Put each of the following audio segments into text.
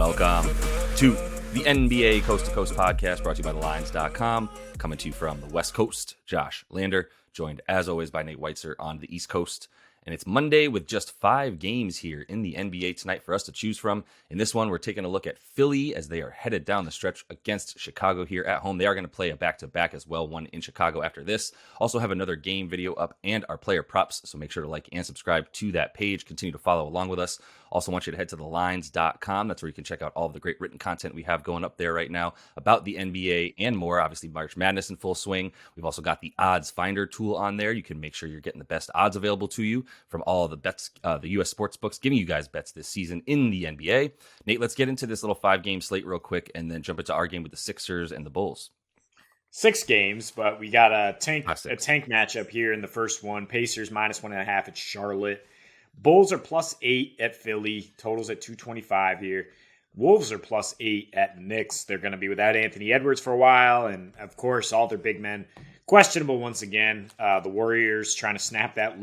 Welcome to the NBA Coast to Coast podcast brought to you by thelines.com. Coming to you from the West Coast, Josh Lander, joined as always by Nate Weitzer on the East Coast. And it's Monday with just 5 games here in the NBA tonight for us to choose from. In this one, we're taking a look at Philly as they are headed down the stretch against Chicago here at home. They are going to play a back-to-back as well, one in Chicago after this. Also have another game video up and our player props, so make sure to like and subscribe to that page. Continue to follow along with us. Also want you to head to thelines.com. That's where you can check out all of the great written content we have going up there right now about the NBA and more. Obviously, March Madness in full swing. We've also got the odds finder tool on there. You can make sure you're getting the best odds available to you from all of the bets, the U.S. sports books, giving you guys bets this season in the NBA. Nate, let's get into this little 5-game slate real quick and then jump into our game with the Sixers and the Bulls. 6 games, but we got a tank matchup here in the first one. Pacers -1.5 at Charlotte. Bulls are +8 at Philly. Totals at 225 here. Wolves are +8 at Knicks. They're going to be without Anthony Edwards for a while. And, of course, all their big men questionable once again. The Warriors trying to snap that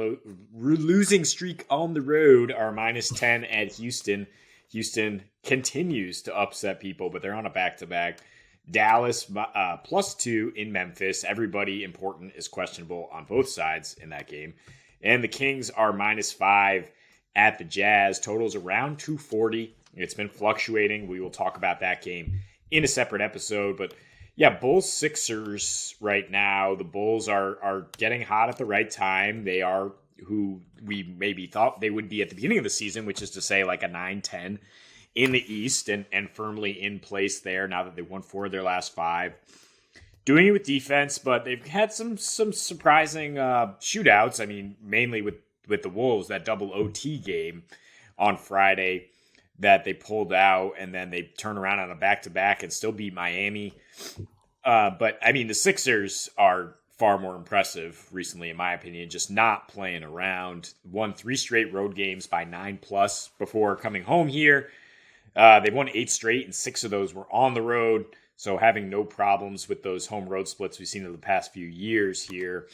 losing streak on the road are -10 at Houston. Houston continues to upset people, but they're on a back-to-back. Dallas +2 in Memphis. Everybody important is questionable on both sides in that game. And the Kings are -5 at the Jazz. Totals around 240. It's been fluctuating. We will talk about that game in a separate episode. But yeah, Bulls Sixers right now. The Bulls are getting hot at the right time. They are who we maybe thought they would be at the beginning of the season, which is to say like a 9-10 in the East and firmly in place there now that they won 4 of their last 5. Doing it with defense, but they've had some surprising shootouts. I mean, mainly with the Wolves, that double OT game on Friday that they pulled out, and then they turn around on a back-to-back and still beat Miami. But, I mean, the Sixers are far more impressive recently, in my opinion, just not playing around. Won 3 straight road games by 9+ before coming home here. They've won 8 straight, and 6 of those were on the road. So having no problems with those home road splits we've seen in the past few years here.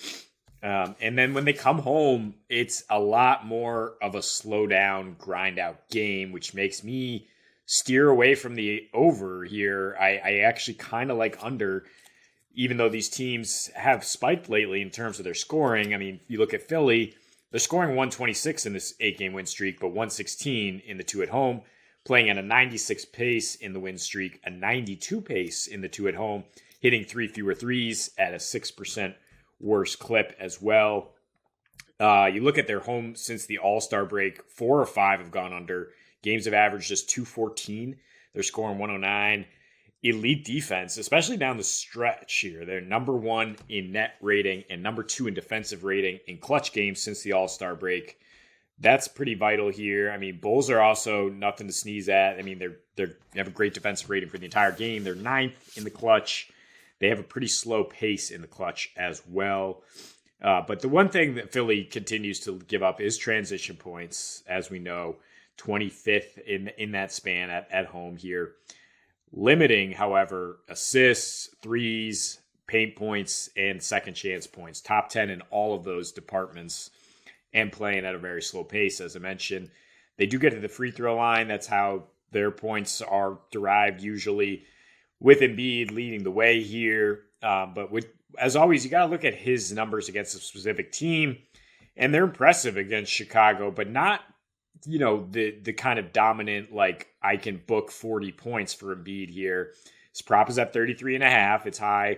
And then when they come home, it's a lot more of a slow down, grind out game, which makes me steer away from the over here. I actually kind of like under, even though these teams have spiked lately in terms of their scoring. I mean, you look at Philly, they're scoring 126 in this 8-game win streak, but 116 in the 2 at home. Playing at a 96 pace in the win streak, a 92 pace in the 2 at home, hitting 3 fewer threes at a 6% worse clip as well. You look at their home since the All-Star break, 4 or 5 have gone under. Games have averaged just 214. They're scoring 109. Elite defense, especially down the stretch here. They're number 1 in net rating and number 2 in defensive rating in clutch games since the All-Star break. That's pretty vital here. I mean, Bulls are also nothing to sneeze at. I mean, they have a great defensive rating for the entire game. They're 9th in the clutch. They have a pretty slow pace in the clutch as well. But the one thing that Philly continues to give up is transition points, as we know, 25th in that span at home here. Limiting, however, assists, threes, paint points, and second chance points. Top 10 in all of those departments. And playing at a very slow pace, as I mentioned. They do get to the free throw line. That's how their points are derived usually, with Embiid leading the way here. But as always, you got to look at his numbers against a specific team. And they're impressive against Chicago, but not, the kind of dominant, like, I can book 40 points for Embiid here. His prop is at 33.5. It's high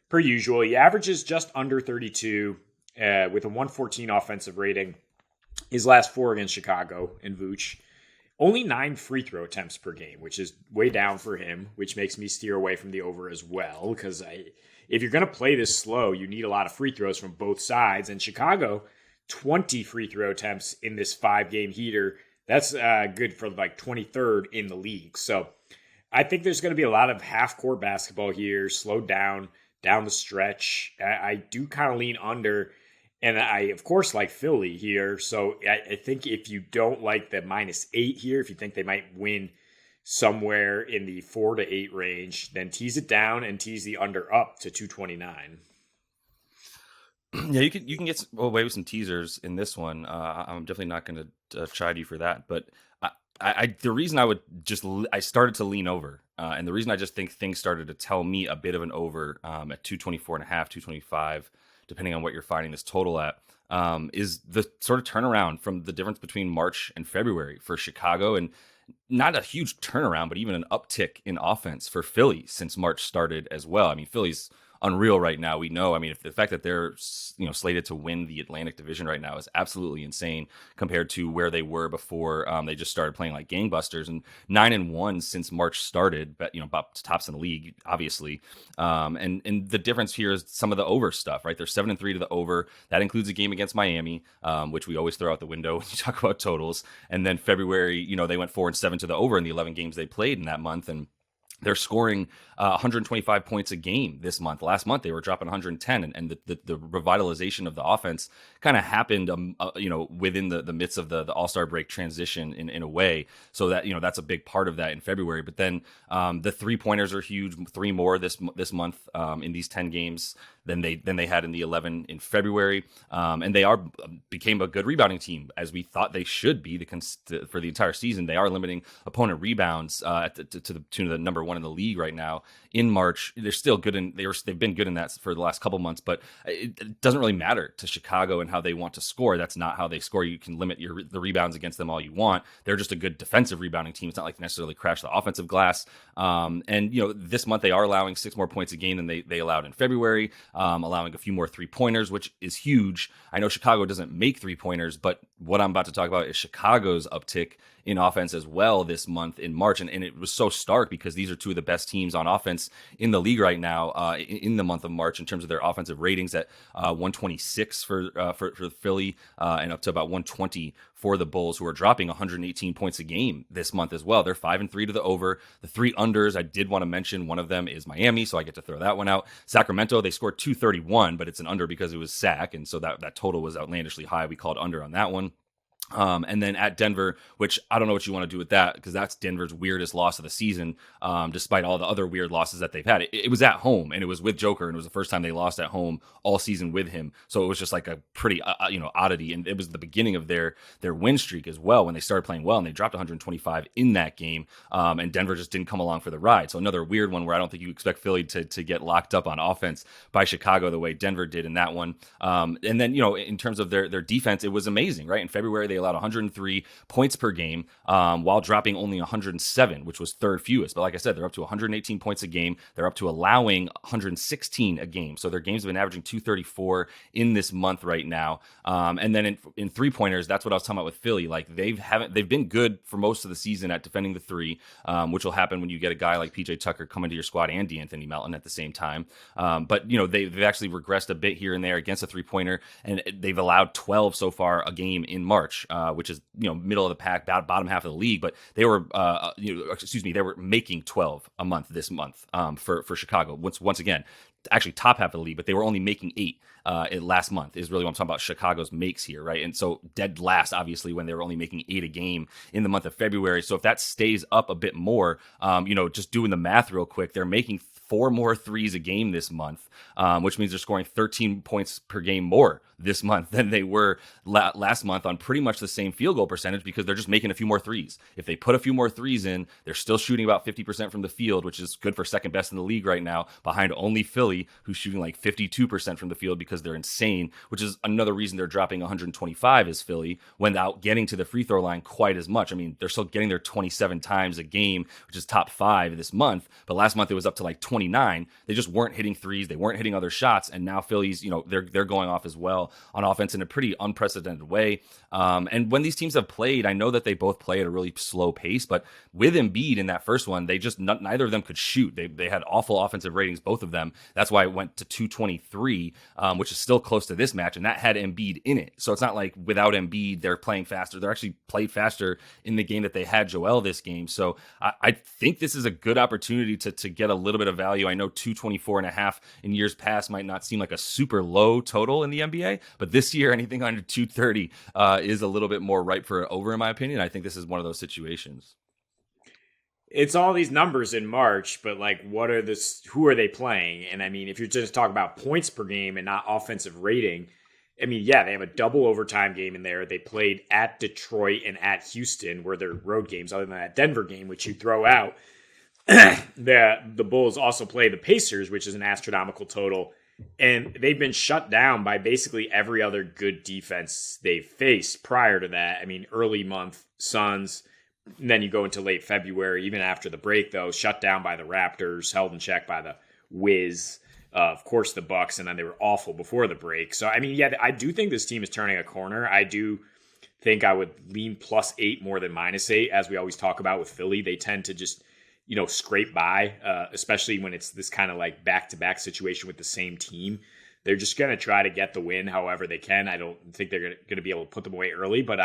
per usual. He averages just under 32. With a 114 offensive rating, his last 4 against Chicago and Vooch. Only 9 free throw attempts per game, which is way down for him, which makes me steer away from the over as well. Because if you're going to play this slow, you need a lot of free throws from both sides. And Chicago, 20 free throw attempts in this 5-game heater. That's good for like 23rd in the league. So I think there's going to be a lot of half-court basketball here, slowed down the stretch. I do kind of lean under. And I, of course, like Philly here. So I think if you don't like the -8 here, if you think they might win somewhere in the 4 to 8 range, then tease it down and tease the under up to 229. Yeah, you can get away with some teasers in this one. I'm definitely not going to chide you for that. But The reason I started to lean over, and the reason I just think things started to tell me a bit of an over at 224.5, 225, depending on what you're finding this total at, is the sort of turnaround from the difference between March and February for Chicago, and not a huge turnaround, but even an uptick in offense for Philly since March started as well. I mean, Philly's unreal right now. We know. I mean, if the fact that they're slated to win the Atlantic Division right now is absolutely insane compared to where they were before they just started playing like gangbusters. And 9-1 since March started, but about tops in the league, obviously. And the difference here is some of the over stuff, right? They're 7-3 to the over. That includes a game against Miami, which we always throw out the window when you talk about totals. And then February, they went 4-7 to the over in the 11 games they played in that month, and they're scoring 125 points a game this month. Last month, they were dropping 110, and the revitalization of the offense kind of happened, within the midst of the All-Star break transition in a way. So that, that's a big part of that in February. But then the 3-pointers are huge, 3 more this month in these 10 games than they had in the 11 in February. And they became a good rebounding team, as we thought they should be for the entire season. They are limiting opponent rebounds to the tune of the number 1 in the league right now. In March, they're still good, and they've been good in that for the last couple months. But it doesn't really matter to Chicago and how they want to score. That's not how they score. You can limit the rebounds against them all you want. They're just a good defensive rebounding team. It's not like they necessarily crash the offensive glass. And this month they are allowing 6 more points a game than they allowed in February, allowing a few more 3-pointers, which is huge. I know Chicago doesn't make 3-pointers, but what I'm about to talk about is Chicago's uptick in offense as well this month in March. And it was so stark because these are two of the best teams on offense in the league right now in the month of March in terms of their offensive ratings at 126 for Philly and up to about 120 for the Bulls, who are dropping 118 points a game this month as well. They're 5-3 to the over. The 3 unders, I did want to mention, one of them is Miami, so I get to throw that one out. Sacramento, they scored 231, but it's an under because it was Sac, and so that total was outlandishly high. We called under on that one. And then at Denver, which I don't know what you want to do with that, because that's Denver's weirdest loss of the season, despite all the other weird losses that they've had. It was at home, and it was with Joker, and it was the first time they lost at home all season with him. So it was just like a pretty, oddity. And it was the beginning of their win streak as well, when they started playing well, and they dropped 125 in that game. And Denver just didn't come along for the ride. So another weird one where I don't think you expect Philly to get locked up on offense by Chicago the way Denver did in that one. And then, in terms of their defense, it was amazing, right? In February, they allowed 103 points per game while dropping only 107, which was third fewest. But like I said, they're up to 118 points a game. They're up to allowing 116 a game. So their games have been averaging 234 in this month right now. And then in 3-pointers, that's what I was talking about with Philly. Like they've been good for most of the season at defending the 3, which will happen when you get a guy like PJ Tucker come into your squad and DeAnthony Melton at the same time. But they've actually regressed a bit here and there against a 3-pointer, and they've allowed 12 so far a game in March. Which is middle of the pack, bottom half of the league, but they were they were making 12 a month this month for Chicago. Once again, actually top half of the league, but they were only making 8 last month is really what I'm talking about. Chicago's makes here, right? And so dead last, obviously, when they were only making 8 a game in the month of February. So if that stays up a bit more, just doing the math real quick, they're making 4 more threes a game this month, which means they're scoring 13 points per game more this month than they were last month on pretty much the same field goal percentage, because they're just making a few more threes. If they put a few more threes in, they're still shooting about 50% from the field, which is good for second best in the league right now, behind only Philly, who's shooting like 52% from the field because they're insane, which is another reason they're dropping 125 is Philly, without getting to the free throw line quite as much. I mean, they're still getting there 27 times a game, which is top 5 this month, but last month it was up to like 29. They just weren't hitting threes, they weren't hitting other shots, and now Philly's, they're going off as well on offense in a pretty unprecedented way. And when these teams have played, I know that they both play at a really slow pace, but with Embiid in that first one, they just neither of them could shoot. They had awful offensive ratings, both of them. That's why it went to 223, which is still close to this match, and that had Embiid in it. So it's not like without Embiid they're playing faster. They're actually played faster in the game that they had Joel this game. So I think this is a good opportunity to get a little bit of value. I know 224.5 in years past might not seem like a super low total in the NBA, but this year anything under 230 is a little bit more ripe for over, in my opinion. I think this is one of those situations. It's all these numbers in March, but like, who are they playing? And I mean, if you're just talking about points per game and not offensive rating, I mean, yeah, they have a double overtime game in there. They played at Detroit and at Houston, where they're road games, other than that Denver game, which you throw out. The Bulls also play the Pacers, which is an astronomical total. And they've been shut down by basically every other good defense they've faced prior to that. I mean, early month, Suns. And then you go into late February, even after the break, though, shut down by the Raptors, held in check by the Wiz. Of course, the Bucks, and then they were awful before the break. So, I mean, yeah, I do think this team is turning a corner. I do think I would lean +8 more than -8, as we always talk about with Philly. They tend to just, scrape by, especially when it's this kind of like back-to-back situation with the same team. They're just going to try to get the win however they can. I don't think they're going to be able to put them away early, but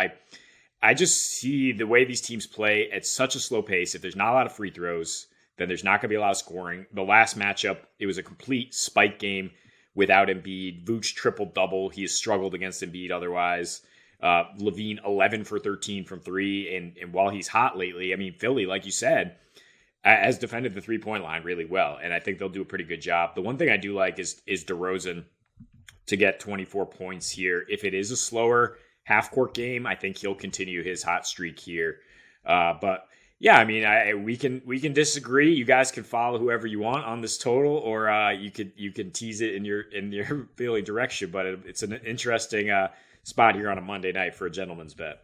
I just see the way these teams play at such a slow pace. If there's not a lot of free throws, then there's not going to be a lot of scoring. The last matchup, it was a complete spike game without Embiid. Vooch triple-double. He has struggled against Embiid otherwise. Levine 11 for 13 from three. And while he's hot lately, I mean, Philly, like you said, has defended the three-point line really well. And I think they'll do a pretty good job. The one thing I do like is DeRozan to get 24 points here. If it is a slower half-court game, I think he'll continue his hot streak here. But yeah, I mean, we can disagree. You guys can follow whoever you want on this total, or you can tease it in your Philly direction. But it's an interesting spot here on a Monday night for a gentleman's bet.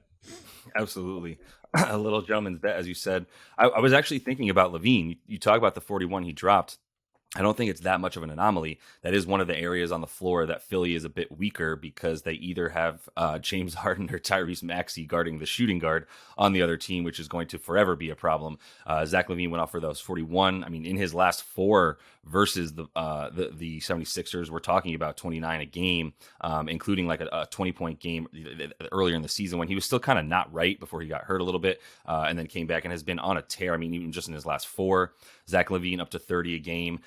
Absolutely. A little gentleman's bet, as you said. I was actually thinking about Levine. You talk about the 41 he dropped. I don't think it's that much of an anomaly. That is one of the areas on the floor that Philly is a bit weaker because they either have James Harden or Tyrese Maxey guarding the shooting guard on the other team, which is going to forever be a problem. Zach LaVine went off for those 41. I mean, in his last four versus the 76ers, we're talking about 29 a game, including like a 20-point game earlier in the season when he was still kind of not right before he got hurt a little bit and then came back and has been on a tear. I mean, even just in his last four, Zach LaVine up to 30 a game.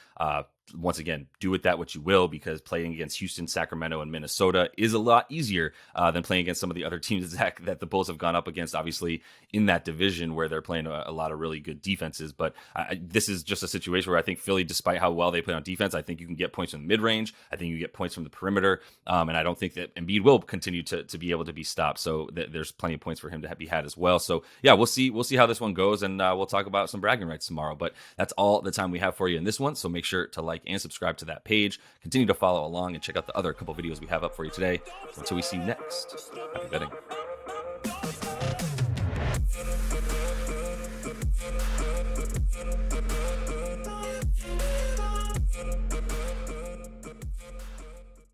Once again, do with that what you will, because playing against Houston, Sacramento, and Minnesota is a lot easier than playing against some of the other teams, Zach, that the Bulls have gone up against, obviously, in that division where they're playing a lot of really good defenses. But this is just a situation where I think Philly, despite how well they play on defense, I think you can get points from the mid-range. I think you get points from the perimeter. And I don't think that Embiid will continue to be able to be stopped. So there's plenty of points for him to be had as well. So, yeah, we'll see how this one goes, and we'll talk about some bragging rights tomorrow. But that's all the time we have for you in this one. So make sure to like and subscribe to that page. Continue to follow along and check out the other couple videos we have up for you today. Until we see you next, happy betting.